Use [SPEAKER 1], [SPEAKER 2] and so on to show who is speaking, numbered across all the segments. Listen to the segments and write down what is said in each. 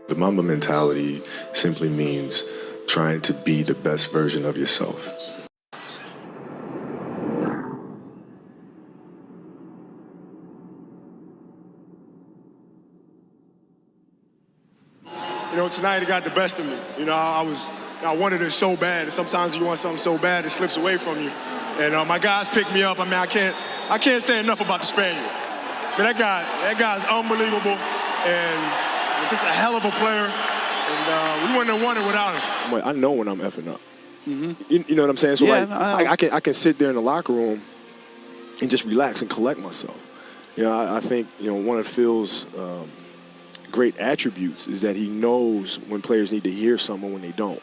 [SPEAKER 1] The Mamba mentality simply means trying to be the best version of yourself.
[SPEAKER 2] You know, tonight it got the best of me. You know, I wanted it so bad. And sometimes you want something so bad it slips away from you. And my guys picked me up. I mean, I can't say enough about the Spaniard. I mean, that guy's unbelievable and just a hell of a player. And we wouldn't have won it without him.
[SPEAKER 1] I know when I'm effing up.
[SPEAKER 3] Mm-hmm.
[SPEAKER 1] You know what I'm saying? So
[SPEAKER 3] yeah,
[SPEAKER 1] I can sit there in the locker room and just relax and collect myself. You know, I think, you know, one of Phil's great attributes is that he knows when players need to hear something when they don't.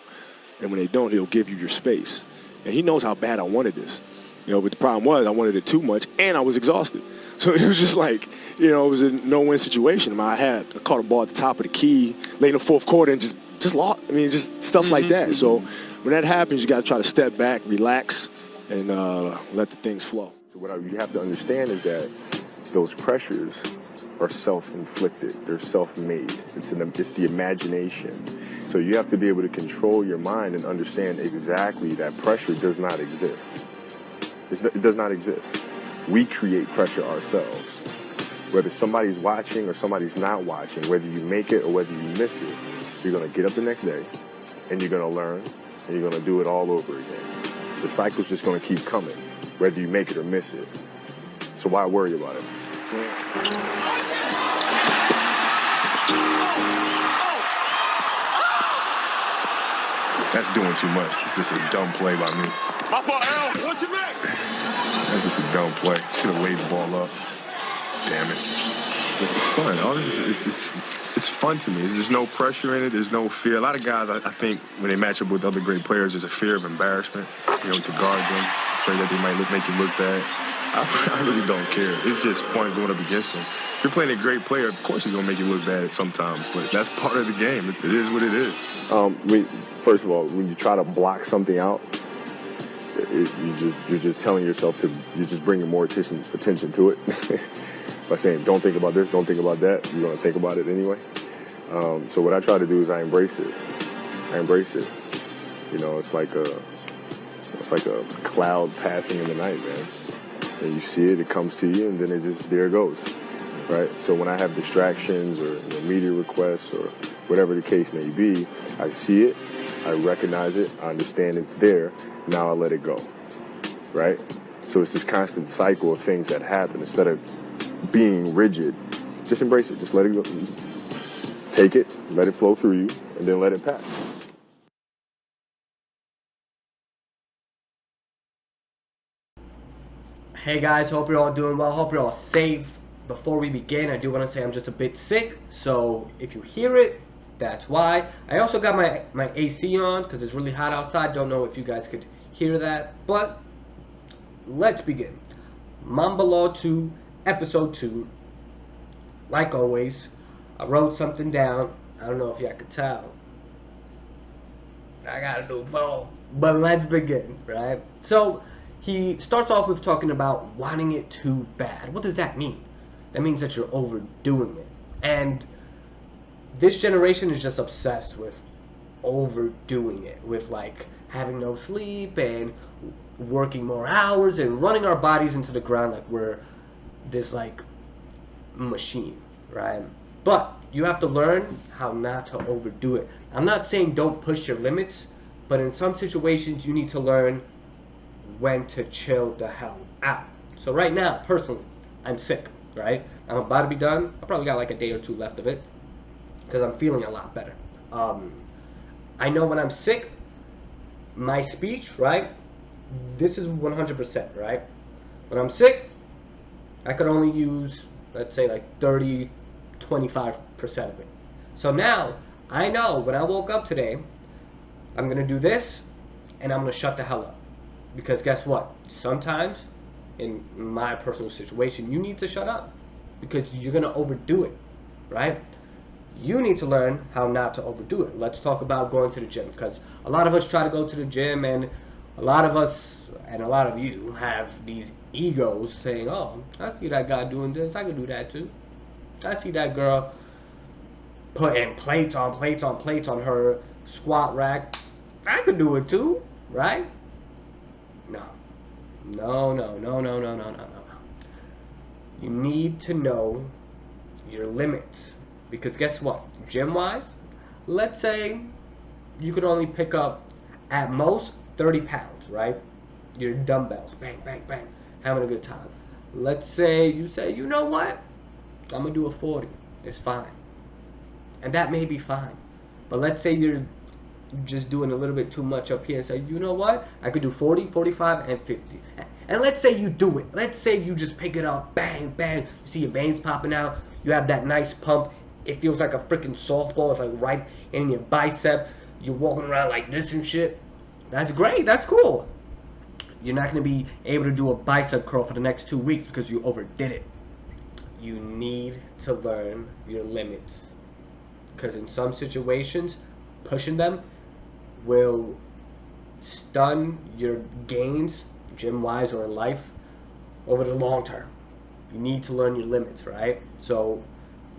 [SPEAKER 1] And when they don't, he'll give you your space. And he knows how bad I wanted this. You know, but the problem was I wanted it too much and I was exhausted. So it was just like, you know, it was a no-win situation. I caught a ball at the top of the key late in the fourth quarter and just lost. I mean, just stuff like that. So when that happens, you got to try to step back, relax, and let the things flow.
[SPEAKER 4] So what you have to understand is that those pressures are self-inflicted. They're self-made. It's the imagination. So you have to be able to control your mind and understand exactly that pressure does not exist. It does not exist. We create pressure ourselves. Whether somebody's watching or somebody's not watching, whether you make it or whether you miss it, you're going to get up the next day and you're going to learn and you're going to do it all over again. The cycle's just going to keep coming, whether you make it or miss it. So why worry about it?
[SPEAKER 1] That's doing too much. It's just a dumb play by me. That's just a dumb play. Should have laid the ball up. Damn it. It's fun. All this is, it's fun to me. There's no pressure in it. There's no fear. A lot of guys, I think, when they match up with other great players, there's a fear of embarrassment, you know, to guard them, afraid that they might make you look bad. I really don't care. It's just fun going up against them. If you're playing a great player, of course he's going to make you look bad sometimes, but that's part of the game. It is what it is.
[SPEAKER 4] First of all, when you try to block something out, you're just telling yourself you're just bringing more attention to it. By saying, don't think about this, don't think about that, you're going to think about it anyway. So what I try to do is I embrace it. You know, it's like a cloud passing in the night, man. And you see it, it comes to you, and then there it goes, right? So when I have distractions or media requests or whatever the case may be, I see it, I recognize it, I understand it's there, now I let it go, right? So it's this constant cycle of things that happen. Instead of being rigid, just embrace it, just let it go. Take it, let it flow through you, and then let it pass.
[SPEAKER 3] Hey guys, hope you're all doing well, hope you're all safe. Before we begin, I do want to say I'm just a bit sick, so if you hear it, that's why. I also got my AC on because it's really hot outside. Don't know if you guys could hear that, but let's begin. Mamba Law 2, Episode 2. Like always, I wrote something down. I don't know if y'all could tell. I got a new phone. But let's begin, right? So, he starts off with talking about wanting it too bad. What does that mean? That means that you're overdoing it. And this generation is just obsessed with overdoing it, with like having no sleep and working more hours and running our bodies into the ground like we're this like machine, right? But you have to learn how not to overdo it. I'm not saying don't push your limits, but in some situations you need to learn when to chill the hell out. So right now, personally, I'm sick, right? I'm about to be done. I probably got like a day or two left of it because I'm feeling a lot better. I know when I'm sick, my speech, right? This is 100%, right? When I'm sick, I could only use, let's say, like 30, 25% of it. So now, I know when I woke up today, I'm going to do this, and I'm going to shut the hell up. Because guess what? Sometimes, in my personal situation, you need to shut up. Because you're going to overdo it, right? You need to learn how not to overdo it. Let's talk about going to the gym. Because a lot of us try to go to the gym, and a lot of us, and a lot of you, have these egos saying, oh, I see that guy doing this, I can do that too. I see that girl putting plates on plates on plates on her squat rack. I could do it too, right? No. No, no, no, no, no, no, no, no. You need to know your limits. Because guess what? Gym-wise, let's say you could only pick up at most 30 pounds, right? Your dumbbells, bang, bang, bang, having a good time. Let's say you say, you know what? I'm going to do a 40. It's fine. And that may be fine. But let's say you're just doing a little bit too much up here and say, you know what? I could do 40, 45, and 50. And let's say you do it. Let's say you just pick it up, bang, bang. You see your veins popping out. You have that nice pump. It feels like a freaking softball. It's like right in your bicep. You're walking around like this and shit. That's great. That's cool. You're not going to be able to do a bicep curl for the next 2 weeks because you overdid it. You need to learn your limits. Because in some situations, pushing them will stun your gains, gym-wise or in life, over the long term. You need to learn your limits, right? So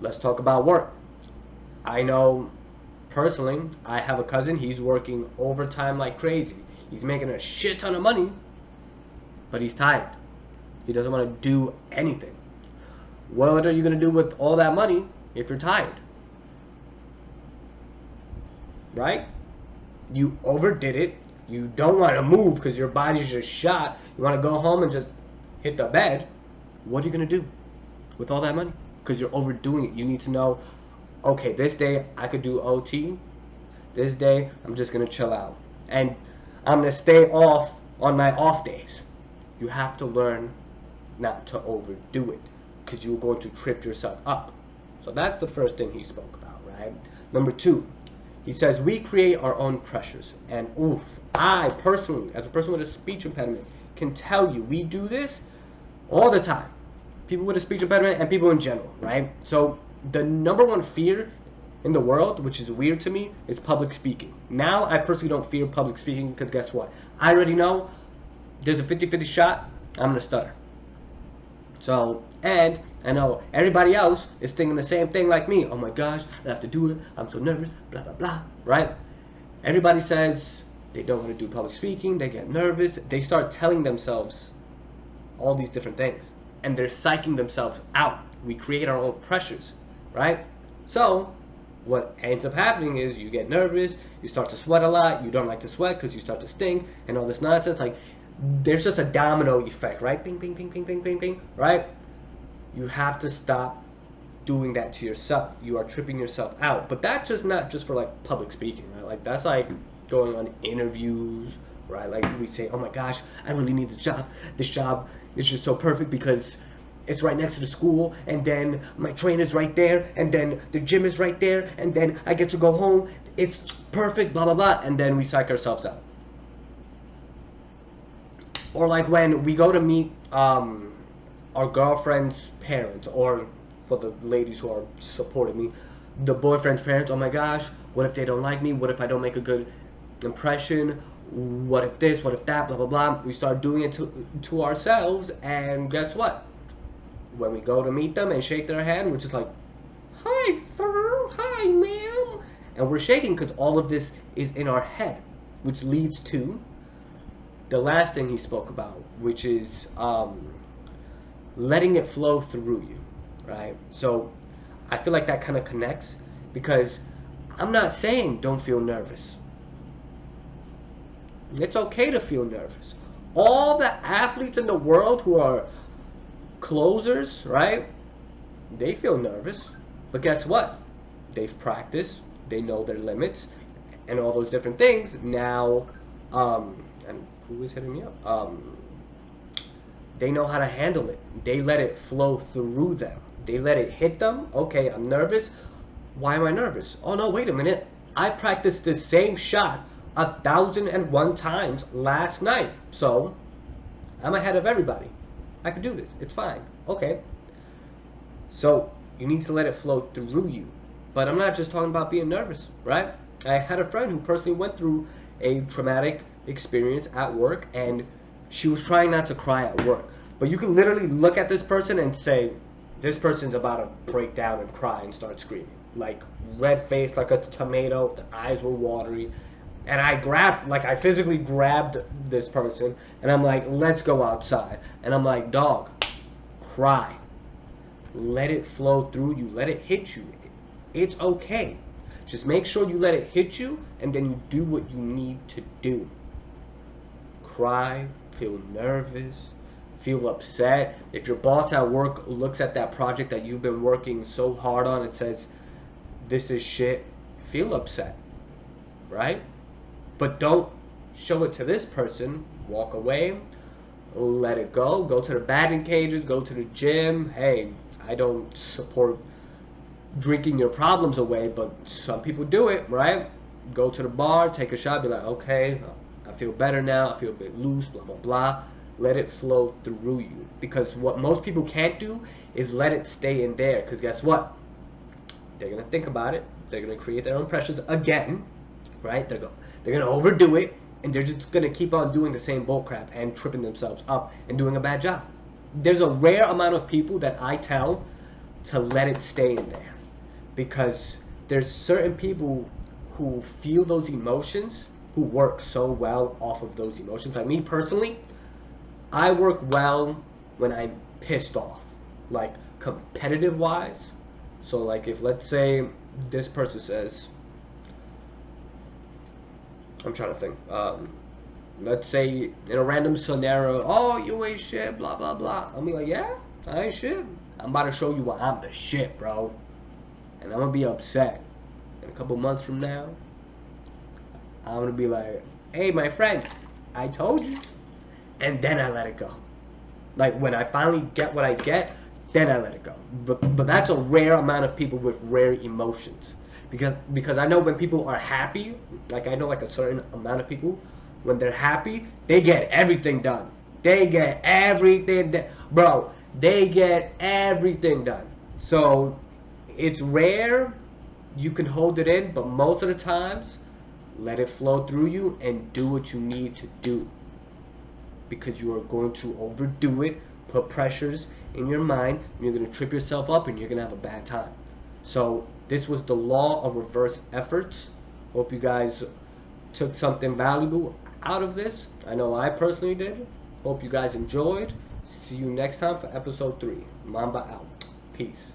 [SPEAKER 3] let's talk about work. I know personally, I have a cousin, he's working overtime like crazy. He's making a shit ton of money, but he's tired. He doesn't want to do anything. What are you going to do with all that money if you're tired? Right? You overdid it. You don't want to move because your body's just shot. You want to go home and just hit the bed. What are you going to do with all that money? Because you're overdoing it. You need to know, okay, this day I could do OT. This day I'm just going to chill out. And I'm going to stay off on my off days. You have to learn not to overdo it because you're going to trip yourself up. So that's the first thing he spoke about, right? Number 2. He says, we create our own pressures. And oof, I personally, as a person with a speech impediment, can tell you we do this all the time. People with a speech impediment and people in general, right? So the number one fear in the world, which is weird to me, is public speaking. Now, I personally don't fear public speaking because guess what? I already know there's a 50-50 shot, I'm going to stutter. So, and I know everybody else is thinking the same thing like me. Oh my gosh, I have to do it. I'm so nervous, blah, blah, blah, right? Everybody says they don't want to do public speaking. They get nervous. They start telling themselves all these different things. And they're psyching themselves out. We create our own pressures, right? So, what ends up happening is you get nervous. You start to sweat a lot. You don't like to sweat because you start to stink and all this nonsense. Like, there's just a domino effect, right? Bing, bing, bing, bing, bing, bing, bing, right? You have to stop doing that to yourself. You are tripping yourself out. But that's just not just for like public speaking, right? Like that's like going on interviews, right? Like we say, oh my gosh, I really need this job. This job is just so perfect because it's right next to the school, and then my trainer's right there, and then the gym is right there, and then I get to go home. It's perfect, blah, blah, blah. And then we psych ourselves out. Or like when we go to meet our girlfriend's parents, or for the ladies who are supporting me, the boyfriend's parents. Oh my gosh, what if they don't like me? What if I don't make a good impression? What if this, what if that, blah, blah, blah. We start doing it to ourselves, and guess what? When we go to meet them and shake their hand, we're just like, hi, sir, hi, ma'am. And we're shaking because all of this is in our head, which leads to the last thing he spoke about, which is letting it flow through you, right? So I feel like that kind of connects because I'm not saying don't feel nervous. It's okay to feel nervous. All the athletes in the world who are closers, right? They feel nervous. But guess what? They've practiced. They know their limits and all those different things. Now, and who is hitting me up? They know how to handle it. They let it flow through them. They let it hit them. Okay, I'm nervous. Why am I nervous? Oh no, wait a minute. I practiced the same shot 1,001 times last night. So, I'm ahead of everybody. I could do this. It's fine. Okay. So, you need to let it flow through you. But I'm not just talking about being nervous, right? I had a friend who personally went through a traumatic experience at work, and she was trying not to cry at work. But you can literally look at this person and say, this person's about to break down and cry and start screaming. like red faced like a tomato. The eyes were watery. And I physically grabbed this person, and I'm like, let's go outside. And I'm like, dog, cry. Let it flow through you. Let it hit you. It's okay. Just make sure you let it hit you, and then you do what you need to do. Cry, feel nervous, feel upset. If your boss at work looks at that project that you've been working so hard on and says, this is shit, feel upset, right? But don't show it to this person. Walk away, let it go to the batting cages, go to the gym. Hey, I don't support drinking your problems away, but some people do it, right? Go to the bar, take a shot, be like, okay, I feel better now, I feel a bit loose, blah, blah, blah. Let it flow through you. Because what most people can't do is let it stay in there. Because guess what? They're going to think about it. They're going to create their own pressures again, right? They're going to overdo it, and they're just going to keep on doing the same bullcrap and tripping themselves up and doing a bad job. There's a rare amount of people that I tell to let it stay in there, because there's certain people who feel those emotions, who work so well off of those emotions. Like me personally, I work well when I'm pissed off, like competitive wise. So like if, let's say, this person says, I'm trying to think, let's say in a random scenario, oh, you ain't shit, blah, blah, blah. I'll be like, yeah, I ain't shit. I'm about to show you why I'm the shit, bro. And I'm going to be upset. And a couple months from now, I'm going to be like, hey, my friend, I told you. And then I let it go. Like when I finally get what I get, then I let it go. But that's a rare amount of people with rare emotions. Because I know when people are happy, like I know like a certain amount of people, when they're happy, they get everything done. They get everything done. Bro, they get everything done. So it's rare you can hold it in, but most of the times, let it flow through you and do what you need to do. Because you are going to overdo it, put pressures in your mind, and you're going to trip yourself up and you're going to have a bad time. So this was the law of reverse efforts. Hope you guys took something valuable out of this. I know I personally did. Hope you guys enjoyed. See you next time for episode 3. Mamba out. Peace.